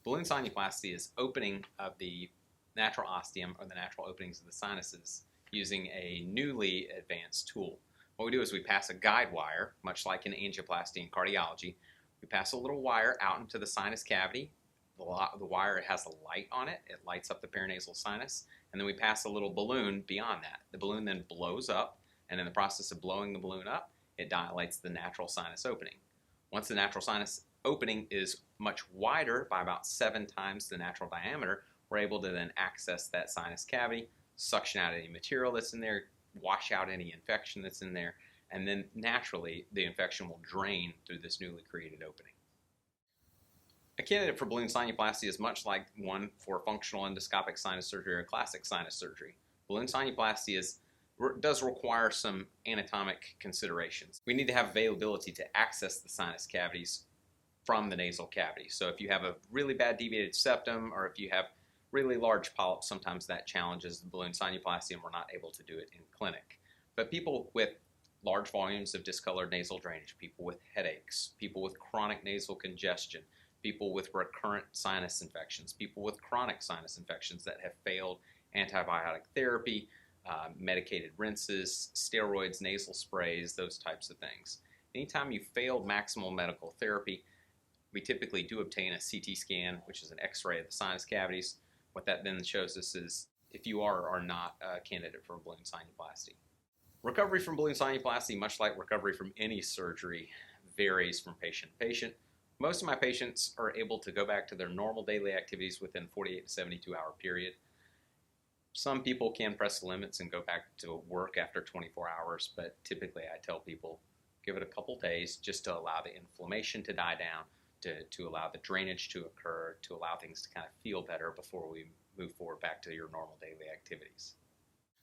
Balloon sinuplasty is opening of the natural ostium or the natural openings of the sinuses using a newly advanced tool. What we do is we pass a guide wire, much like in angioplasty and cardiology. We pass a little wire out into the sinus cavity. The wire has a light on it. It lights up the paranasal sinus. And then we pass a little balloon beyond that. The balloon then blows up, and in the process of blowing the balloon up, it dilates the natural sinus opening. Once the natural sinus opening is much wider by about 7 times the natural diameter, we're able to then access that sinus cavity, suction out any material that's in there, wash out any infection that's in there, and then naturally the infection will drain through this newly created opening. A candidate for balloon sinuplasty is much like one for functional endoscopic sinus surgery or classic sinus surgery. Balloon sinuplasty does require some anatomic considerations. We need to have availability to access the sinus cavities from the nasal cavity. So if you have a really bad deviated septum or if you have really large polyps, sometimes that challenges the balloon sinuplasty and we're not able to do it in clinic. But people with large volumes of discolored nasal drainage, people with headaches, people with chronic nasal congestion, people with recurrent sinus infections, people with chronic sinus infections that have failed antibiotic therapy, medicated rinses, steroids, nasal sprays, those types of things. Anytime you failed maximal medical therapy, we typically do obtain a CT scan, which is an x-ray of the sinus cavities. What that then shows us is if you are or are not a candidate for balloon sinuplasty. Recovery from balloon sinuplasty, much like recovery from any surgery, varies from patient to patient. Most of my patients are able to go back to their normal daily activities within 48 to 72 hour period. Some people can press the limits and go back to work after 24 hours, but typically I tell people give it a couple days just to allow the inflammation to die down, to allow the drainage to occur, to allow things to kind of feel better before we move forward back to your normal daily activities.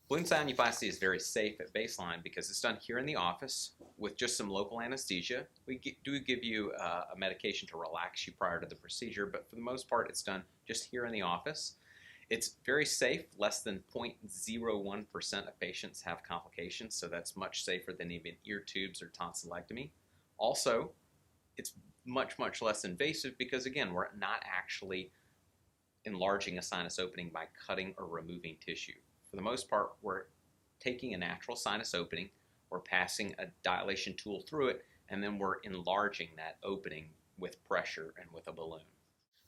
Balloon sinuplasty is very safe at baseline because it's done here in the office with just some local anesthesia. We do give you a medication to relax you prior to the procedure, but for the most part it's done just here in the office. It's very safe. Less than 0.01% of patients have complications, so that's much safer than even ear tubes or tonsillectomy. Also, it's much less invasive because, again, we're not actually enlarging a sinus opening by cutting or removing tissue. For the most part, we're taking a natural sinus opening, we're passing a dilation tool through it, and then we're enlarging that opening with pressure and with a balloon.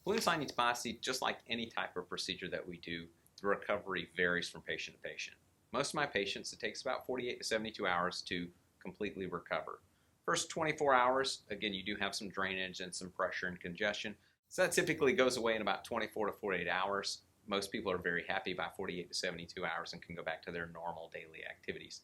Balloon sinuplasty, just like any type of procedure that we do, the recovery varies from patient to patient. Most of my patients, it takes about 48 to 72 hours to completely recover. First 24 hours, again, you do have some drainage and some pressure and congestion. So that typically goes away in about 24 to 48 hours. Most people are very happy by 48 to 72 hours and can go back to their normal daily activities.